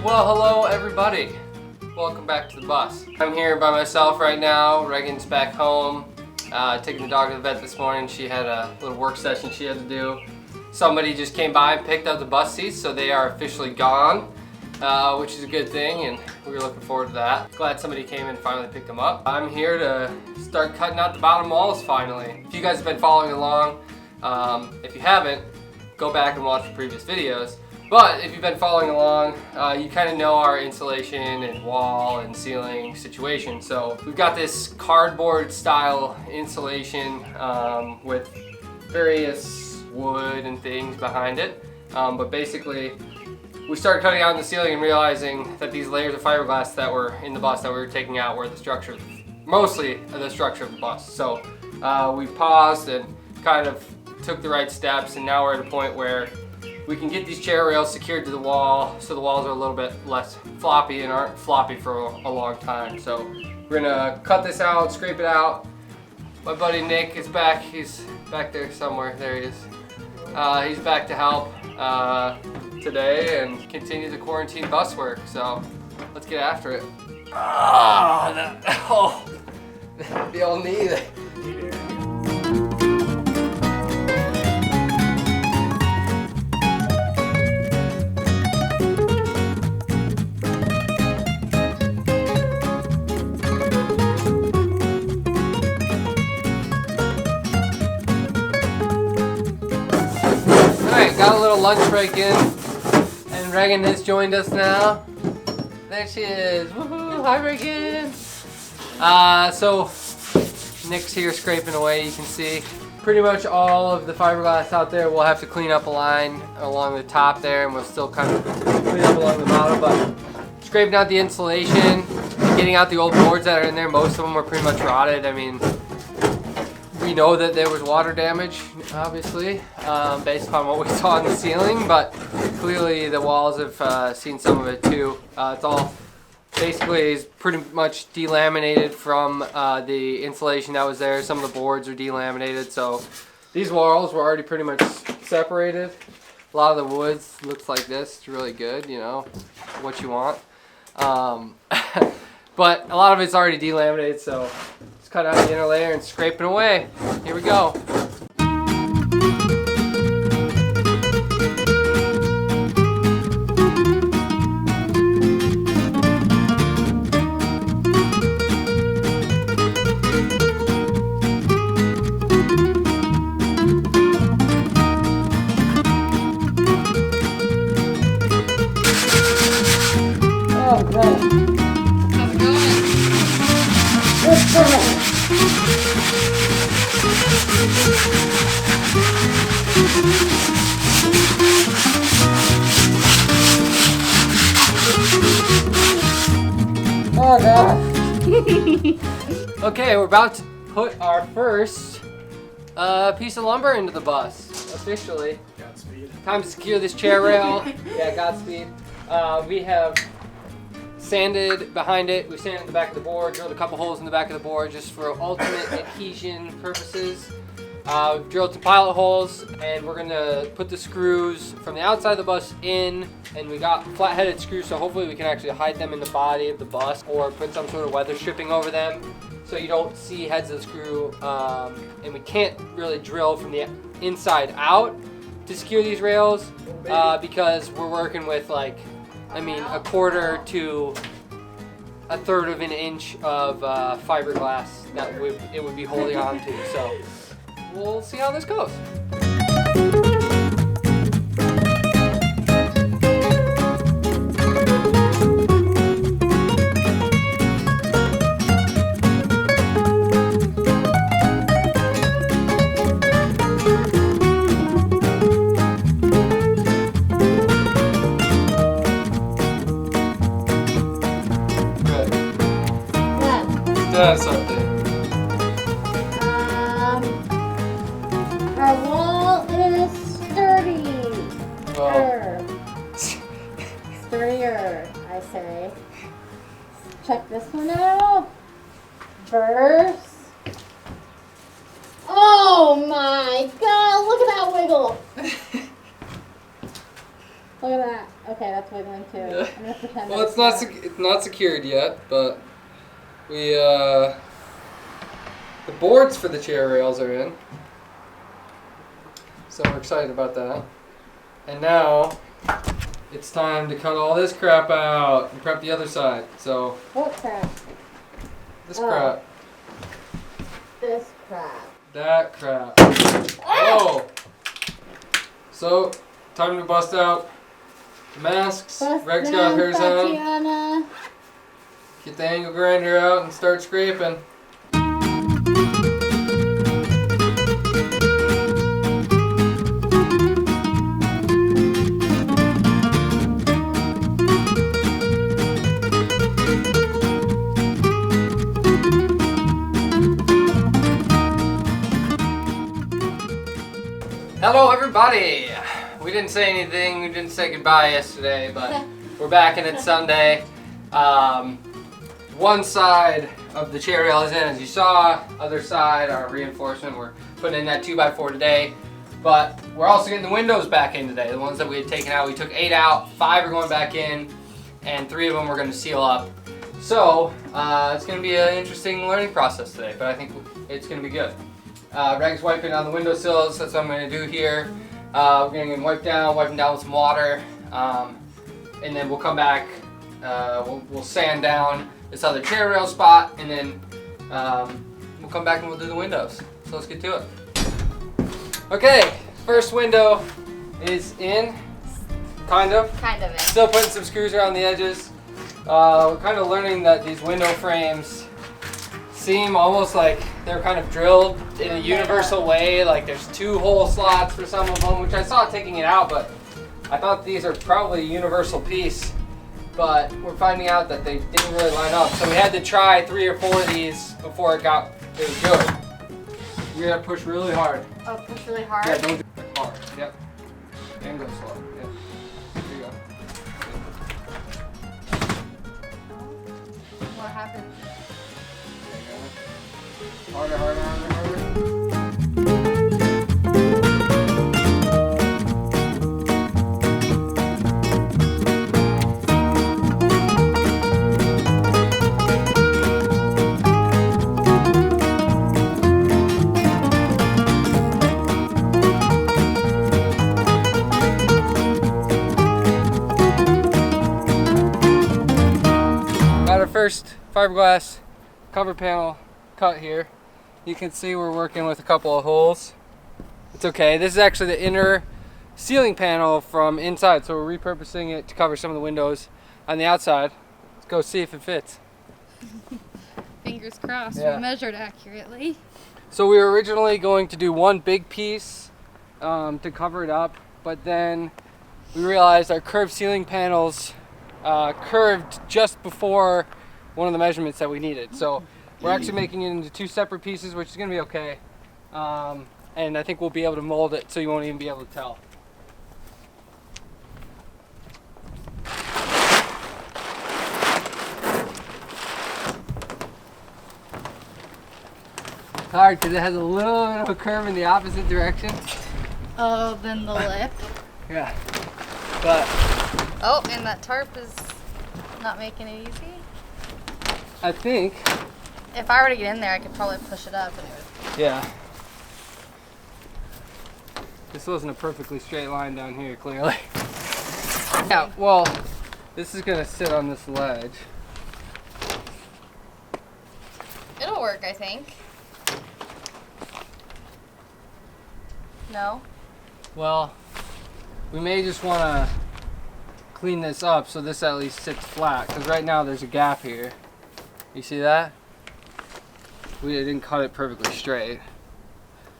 Well, hello everybody. Welcome back to the bus. I'm here by myself right now. Reagan's back home, taking the dog to the vet this morning. She had a little work session she had to do. Somebody just came by and picked up the bus seats, so they are officially gone, which is a good thing, and we were looking forward to that. Glad somebody came and finally picked them up. I'm here to start cutting out the bottom walls finally. If you guys have been following along, if you haven't, go back and watch the previous videos. But if you've been following along, you kind of know our insulation and wall and ceiling situation. So we've got this cardboard style insulation with various wood and things behind it. But basically, we started cutting out in the ceiling and realizing that these layers of fiberglass that were in the bus that we were taking out were the structure, mostly the structure of the bus. So we paused and kind of took the right steps, and now we're at a point where we can get these chair rails secured to the wall so the walls are a little bit less floppy and aren't floppy for a long time. So we're gonna cut this out, scrape it out. My buddy Nick is back. He's back there somewhere. There he is. He's back to help today and continue the quarantine bus work. So let's get after it. The old knee. Got a little lunch break in, and Reagan has joined us now. There she is. Woohoo! Hi, Reagan. So Nick's here scraping away. You can see pretty much all of the fiberglass out there. We'll have to clean up a line along the top there, and we'll still kind of clean up along the bottom. But scraping out the insulation, getting out the old boards that are in there. Most of them were pretty much rotted. I mean, we know that there was water damage, obviously, based upon what we saw in the ceiling, but clearly the walls have seen some of it too. It's all basically is pretty much delaminated from the insulation that was there. Some of the boards are delaminated, so these walls were already pretty much separated. A lot of the woods looks like this. It's really good, you know, what you want. But a lot of it's already delaminated, so cut out the inner layer and scraping away. Here we go. Oh, no. How's it going? It's going. Oh gosh. Okay, we're about to put our first piece of lumber into the bus, officially. Godspeed. Time to secure this chair rail. Yeah, Godspeed. We have sanded behind it. We sanded the back of the board, drilled a couple holes in the back of the board just for ultimate adhesion purposes. Drilled some pilot holes, and we're gonna put the screws from the outside of the bus in, and we got flat-headed screws, so hopefully we can actually hide them in the body of the bus or put some sort of weather stripping over them so you don't see heads of the screw, and we can't really drill from the inside out to secure these rails because we're working with a quarter to a third of an inch of fiberglass that it would be holding on to. So we'll see how this goes. That's something. Our wall is sturdy. Sturdier, I say. Check this one out. Verse. Oh my God! Look at that wiggle. Look at that. Okay, that's wiggling too. Yeah. I'm gonna pretend. Well, that it's not secured yet, but we the boards for the chair rails are in, so we're excited about that. And now it's time to cut all this crap out and prep the other side. So What crap? this crap, This crap. that crap. Whoa! So time to bust out the masks. Reg's got hers on. Tatiana. Get the angle grinder out and start scraping. Hello everybody! We didn't say anything, we didn't say goodbye yesterday, but we're back and it's Sunday. One side of the chair rail is in, as you saw. Other side, our reinforcement, we're putting in that 2x4 today. But we're also getting the windows back in today, the ones that we had taken out. We took 8 out, 5 are going back in, and 3 of them we're going to seal up. So, it's going to be an interesting learning process today, but I think it's going to be good. Reg's wiping on the windowsills, that's what I'm going to do here. We're going to wipe them down with some water, and then we'll come back, we'll sand down this other chair rail spot, and then we'll come back and we'll do the windows. So let's get to it. Okay, first window is in, kind of. Kind of in. Still putting some screws around the edges. We're kind of learning that these window frames seem almost like they're kind of drilled in a universal way. Like there's 2 hole slots for some of them, which I saw taking it out, but I thought these are probably a universal piece. But we're finding out that they didn't really line up. So we had to try 3 or 4 of these before it was good. You gotta push really hard. Oh, push really hard? Yeah, don't do it hard. Yep. And go slow. Yep. There you go. What happened? Harder, harder, harder, harder. Got our first fiberglass cover panel cut here. You can see we're working with a couple of holes. It's okay. This is actually the inner ceiling panel from inside, so we're repurposing it to cover some of the windows on the outside. Let's go see if it fits. Fingers crossed, Yeah. we measured accurately. So we were originally going to do one big piece to cover it up, but then we realized our curved ceiling panels curved just before one of the measurements that we needed. So we're actually making it into 2 separate pieces, which is going to be okay. And I think we'll be able to mold it so you won't even be able to tell. It's hard because it has a little bit of a curve in the opposite direction. Oh, then the lip. Yeah. But Oh, and that tarp is not making it easy. I think, If I were to get in there, I could probably push it up and it would. yeah. This wasn't a perfectly straight line down here, clearly. Yeah, well, this is gonna sit on this ledge. It'll work, I think. No? Well, we may just wanna clean this up so this at least sits flat, because right now there's a gap here. You see that? We didn't cut it perfectly straight.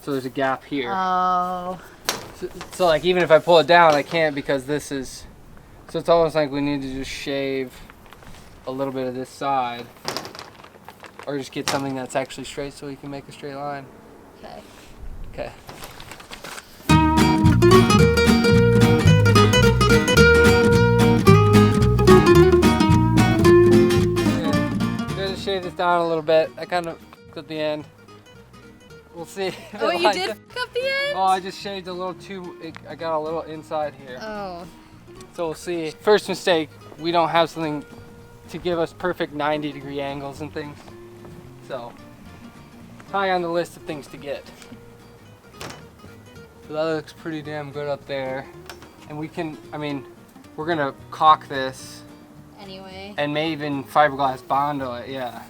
So there's a gap here. Oh. So like even if I pull it down, I can't because this is, so it's almost like we need to just shave a little bit of this side or just get something that's actually straight so we can make a straight line. Okay. Okay. I'm gonna shave this down a little bit. I kind of at the end. We'll see. if Oh, it you lines did up. fuck up the end? Oh, I just shaved a little too. I got a little inside here. Oh. So we'll see. First mistake, we don't have something to give us perfect 90-degree angles and things. So, high on the list of things to get. So that looks pretty damn good up there. And we can, I mean, we're gonna caulk this. Anyway. And may even fiberglass bondo it, yeah.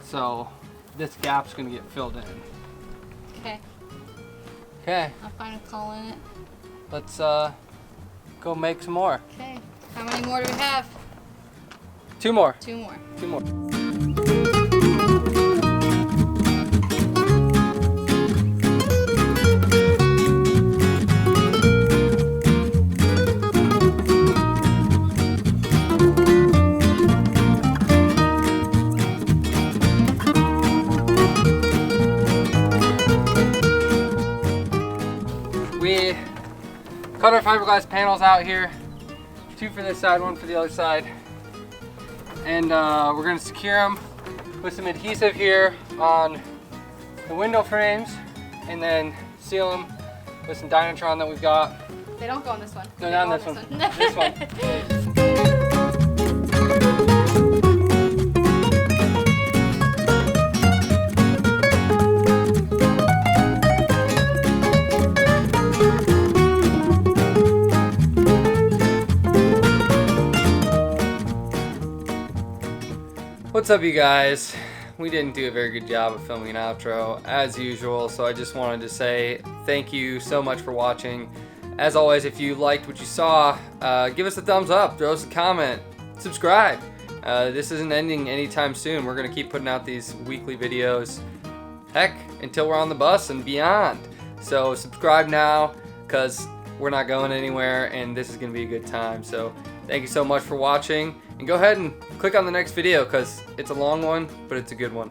So, this gap's gonna get filled in. Okay. Okay, I'm fine with calling it. let's go make some more. Okay. How many more do we have? 2 more. 2 more. 2 more. We cut our fiberglass panels out here. 2 for this side, 1 for the other side. And we're gonna secure them with some adhesive here on the window frames, and then seal them with some Dynatron that we've got. They don't go on this one. No, They not go on this one. This one. What's up, you guys? We didn't do a very good job of filming an outro as usual, so I just wanted to say thank you so much for watching. As always, if you liked what you saw, give us a thumbs up, throw us a comment, subscribe. This isn't ending anytime soon. We're gonna keep putting out these weekly videos, heck, until we're on the bus and beyond. So subscribe now, because we're not going anywhere and this is gonna be a good time. So thank you so much for watching, and go ahead and click on the next video because it's a long one, but it's a good one.